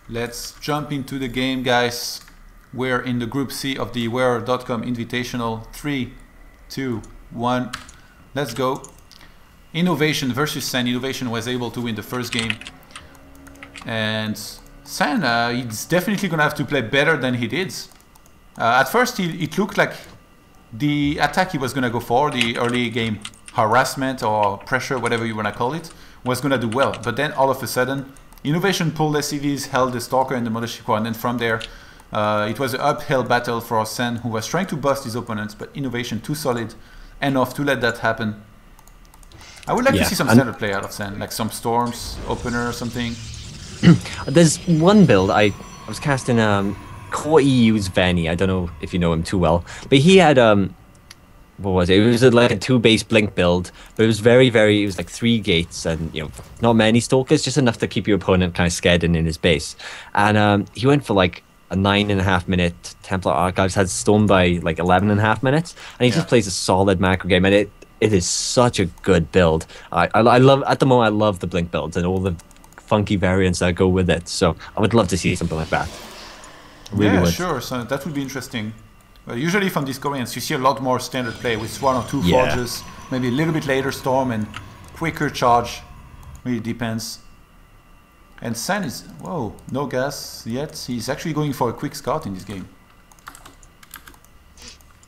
Let's jump into the game, guys. We're in the Group C of the Wearer.com Invitational. 3, 2, 1. Let's go. INnoVation versus Sen. INnoVation was able to win the first game. And Sen, he's definitely going to have to play better than he did. At first, it looked like the attack he was going to go for, the early game harassment or pressure, whatever you want to call it, was going to do well. But then all of a sudden, INnoVation pulled SCVs, held the Stalker and the Mothership Core, and then from there, it was an uphill battle for Sen, who was trying to bust his opponents, but INnoVation too solid enough to let that happen. I would like to see some standard play out of Sen, like some Storms, Opener or something. There's one build, I was casting Core EU's Vanny. I don't know if you know him too well, but he had what was it? It was like a 2-base blink build, but it was it was like 3 gates and, you know, not many stalkers, just enough to keep your opponent kind of scared and in his base. And he went for like a 9.5 minute Templar Archives, had Storm by like 11.5 minutes, and he just plays a solid macro game, and it is such a good build. I love, at the moment, I love the blink builds and all the funky variants that go with it, so I would love to see something like that. Really would. Sure, so that would be interesting. Usually from these Koreans, you see a lot more standard play with 1 or 2 forges, maybe a little bit later Storm and quicker charge. Really depends. And Sen is, whoa, no gas yet. He's actually going for a quick scout in this game.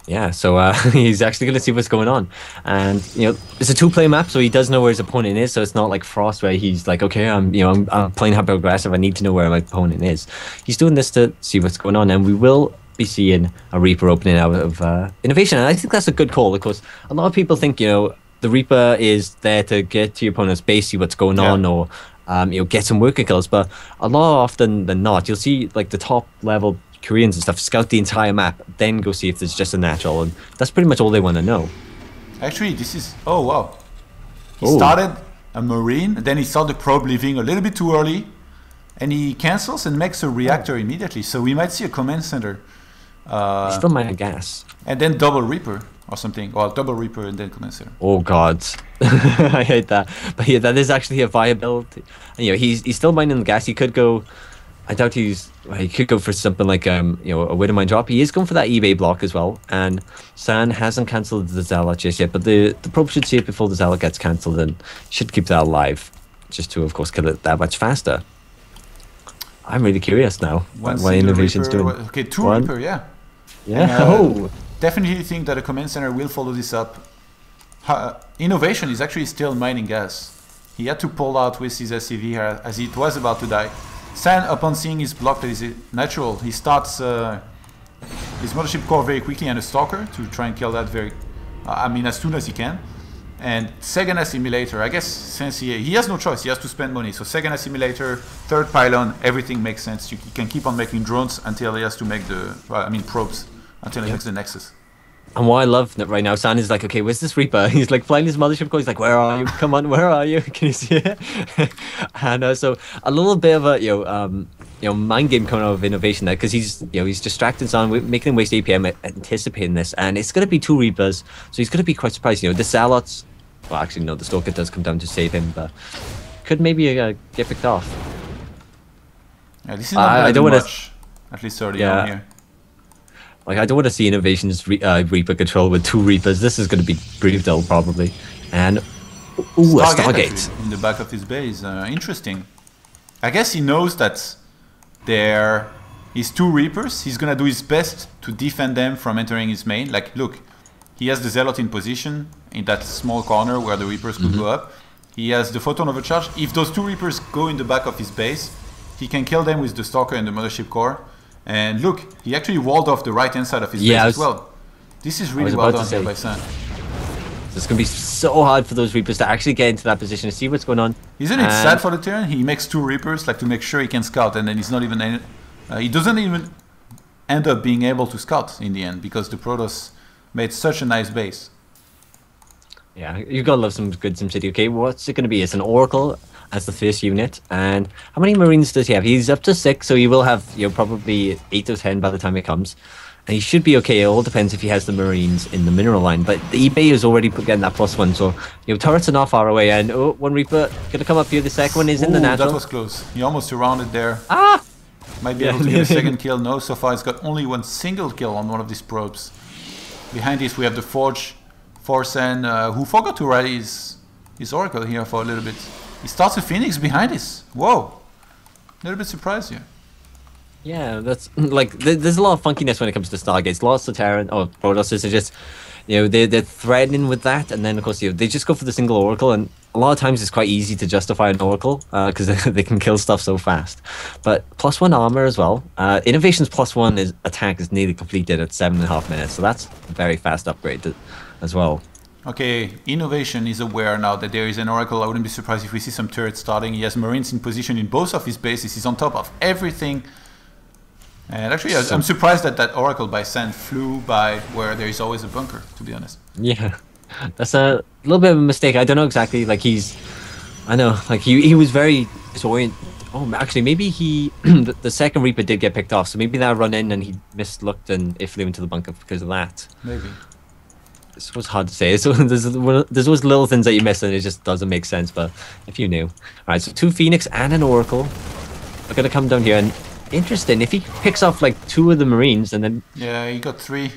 Yeah, so he's actually going to see what's going on. And, you know, it's a 2-player map, so he does know where his opponent is, so it's not like Frost where he's like, okay, I'm playing hyper aggressive, I need to know where my opponent is. He's doing this to see what's going on, and we will be seeing a Reaper opening out of INnoVation, and I think that's a good call, because a lot of people think, you know, the Reaper is there to get to your opponent's base, see what's going on, or you know, get some worker kills, but a lot often than not, you'll see like the top level Koreans and stuff scout the entire map, then go see if there's just a natural, and that's pretty much all they want to know. Actually, this is, oh wow, he started a Marine, then he saw the probe leaving a little bit too early, and he cancels and makes a reactor immediately, so we might see a command center. Still might gas. And then double Reaper or something. Well, double Reaper and then command center. Oh god, I hate that. But yeah, that is actually a viability. And, you know, he's still mining the gas. He could go. I doubt he could go for something like you know, a Widowmine drop. He is going for that eBay block as well. And San hasn't cancelled the Zealot just yet, but the probe should see it before the Zealot gets cancelled and should keep that alive, just to of course kill it that much faster. I'm really curious now what INnoVation's doing. Okay, 2 Reaper, yeah. Yeah. Definitely think that a command center will follow this up. INnoVation is actually still mining gas. He had to pull out with his SCV here as it was about to die. San, upon seeing his block that is natural, he starts his Mothership Core very quickly and a Stalker to try and kill that as soon as he can. And second assimilator, I guess since he has no choice, he has to spend money. So second assimilator, 3rd pylon, everything makes sense. He can keep on making drones until he has to make the, probes, until he makes the Nexus. And what I love right now, San is like, okay, where's this Reaper? He's like flying his Mothership Core. He's like, where are you? Come on, where are you? Can you see it? And so a little bit of a mind game coming out of INnoVation there, because he's distracted San, making him waste APM, anticipating this, and it's going to be 2 Reapers, so he's going to be quite surprised. You know, the Zealots, well, actually no, the Stalker does come down to save him, but could maybe get picked off. Yeah, this is not much, at least early on here. Like, I don't want to see INnoVation's Reaper control with 2 Reapers. This is going to be brutal, probably. And, ooh, a Stargate. In the back of his base. Interesting. I guess he knows that there is 2 Reapers. He's going to do his best to defend them from entering his main. Like, look, he has the Zealot in position in that small corner where the Reapers could go up. He has the Photon Overcharge. If those 2 Reapers go in the back of his base, he can kill them with the Stalker and the Mothership Core. And look, he actually walled off the right-hand side of his base as well. This is really well done here by San. It's going to be so hard for those Reapers to actually get into that position to see what's going on. Isn't it sad for the Terran? He makes 2 Reapers like to make sure he can scout, and then he's not even... he doesn't even end up being able to scout in the end, because the Protoss made such a nice base. Yeah, you've got to love some good SimCity. Okay, what's it going to be? It's an Oracle as the first unit, and how many Marines does he have? He's up to 6, so he will have, you know, probably 8 or 10 by the time it comes, and he should be okay. It all depends if he has the Marines in the mineral line, but the eBay is already getting that +1, so, you know, turrets are not far away, and 1 Reaper gonna come up here. The second one is in the natural. That was close. He almost surrounded there. Might be able to get a second kill. No, so far it's got only one single kill on one of these probes. Behind this we have the Forge Forsen, who forgot to rally his Oracle here for a little bit. He starts a Phoenix behind this. Whoa. A little bit surprised here. Yeah, that's like there's a lot of funkiness when it comes to Stargates. Lots of Terran or Protosses are just, you know, they're threatening with that, and then of course they just go for the single Oracle, and a lot of times it's quite easy to justify an Oracle because they can kill stuff so fast. But +1 armor as well. INnoVation's +1 is attack is nearly completed at 7.5 minutes, so that's a very fast upgrade as well. Okay, INnoVation is aware now that there is an Oracle. I wouldn't be surprised if we see some turrets starting. He has Marines in position in both of his bases. He's on top of everything. And actually, I'm surprised that that Oracle by Sand flew by where there is always a bunker, to be honest. Yeah, that's a little bit of a mistake. I don't know exactly, like I know, like he was very disoriented. Oh, actually, maybe the second Reaper did get picked off, so maybe that run in and he mislooked and it flew into the bunker because of that. Maybe. This was hard to say. So there's those little things that you miss and it just doesn't make sense, but if you knew. Alright, so 2 Phoenix and an Oracle are going to come down here, and interesting, if he picks off like 2 of the Marines and then... Yeah, he got 3.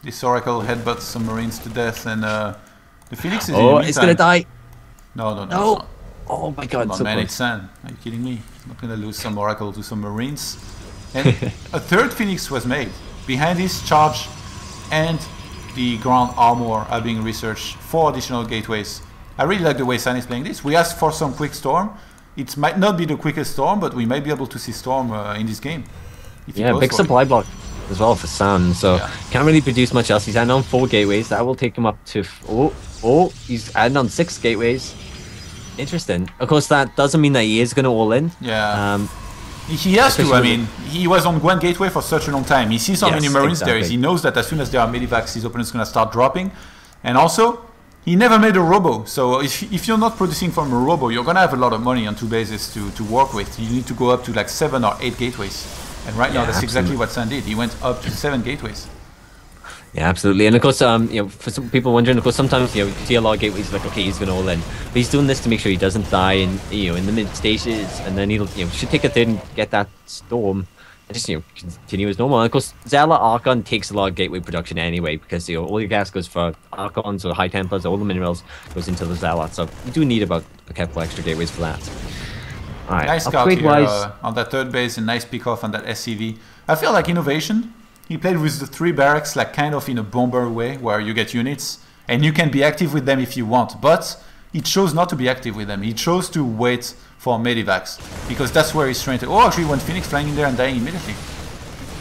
This Oracle headbutts some Marines to death, and the Phoenix is oh, it's gonna die! No. Oh my god, come on, so man, close. it's Sand. Are you kidding me? I'm not gonna lose some Oracle to some Marines. And a third Phoenix was made. Behind this, Charge and the ground armor are being researched. 4 additional gateways. I really like the way Sand is playing this. We asked for some quick storm. It might not be the quickest storm, but we might be able to see storm in this game. Yeah, big supply block as well for Sand, so can't really produce much else. He's adding on 4 gateways. That will take him up to... he's adding on 6 gateways. Interesting. Of course, that doesn't mean that he is going to all in. Yeah. He has to. I mean, he was on one gateway for such a long time. He sees how many Marines there is. He knows that as soon as there are medivacs, his opponent's going to start dropping. And also, he never made a robo. So if you're not producing from a robo, you're going to have a lot of money on 2 bases to work with. You need to go up to like 7 or 8 gateways. And right now, that's exactly what Sand did. He went up to 7 gateways. Yeah, absolutely. And of course, you know, for some people wondering, of course, sometimes, you know, you see a lot of gateways like, okay, he's going to all in, but he's doing this to make sure he doesn't die in, you know, in the mid stages, and then he'll, you know, should take a third and get that storm, and just, you know, continue as normal. And of course, Zealot Archon takes a lot of gateway production anyway, because, you know, all your gas goes for Archons or High Templars, all the minerals goes into the Zealot, so you do need about a couple extra gateways for that. All right, nice scout here on that third base, and nice pick off on that SCV. I feel like INnoVation. He played with the 3 barracks, like kind of in a bomber way, where you get units, and you can be active with them if you want. But he chose not to be active with them. He chose to wait for medivacs, because that's where he's trained. Oh, actually, one Phoenix flying in there and dying immediately.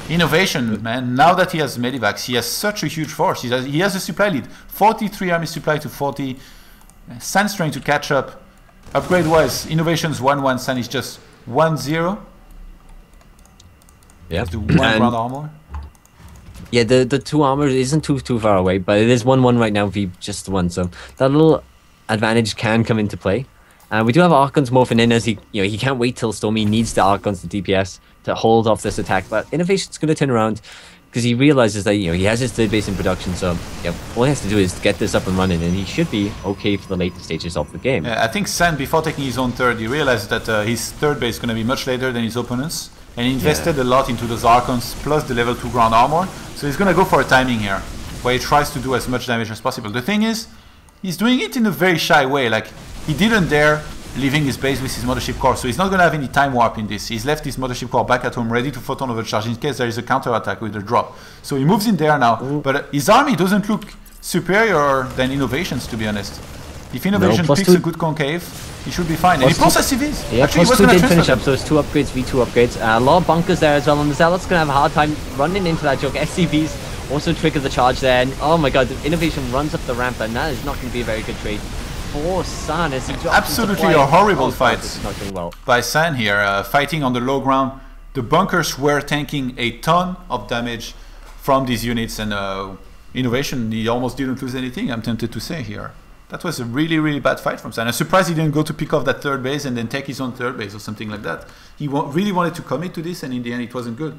INnoVation, man. Now that he has medivacs, he has such a huge force. He has a supply lead. 43 army supply to 40. Sand's trying to catch up. Upgrade-wise, INnoVation's 1-1. Sand is just 1-0. Yeah. The 1 ground armor. Yeah, the 2 armor isn't too far away, but it is 1-1 right now v just the 1, so that little advantage can come into play. We do have Archons morphing in as he can't wait till Stormy needs the Archons to DPS to hold off this attack, but INnoVation's going to turn around because he realizes that, you know, he has his third base in production, so yeah, all he has to do is get this up and running, and he should be okay for the later stages of the game. I think Sand, before taking his own third, he realized that his third base is going to be much later than his opponent's. And he invested a lot into those Archons plus the level 2 ground armor. So he's going to go for a timing here, where he tries to do as much damage as possible. The thing is, he's doing it in a very shy way. Like, he didn't dare leaving his base with his Mothership Core, so he's not going to have any time warp in this. He's left his Mothership Core back at home, ready to photon overcharge in case there is a counter attack with a drop. So he moves in there now, but his army doesn't look superior than INnoVation's, to be honest. If INnoVation picks a good concave, he should be fine. And he pulls SCVs. Yeah, actually, +2 did finish up, so it's 2 upgrades, V2 upgrades. A lot of bunkers there as well, and the Zealot's going to have a hard time running into that joke. SCVs also trigger the charge there, and oh my god, the INnoVation runs up the ramp, and that is not going to be a very good trade for San as he drops absolutely a horrible fight not doing well by San here, fighting on the low ground. The bunkers were tanking a ton of damage from these units, and INnoVation, he almost didn't lose anything, I'm tempted to say here. That was a really, really bad fight from San. I'm surprised he didn't go to pick off that third base and then take his own third base or something like that. He really wanted to commit to this, and in the end it wasn't good.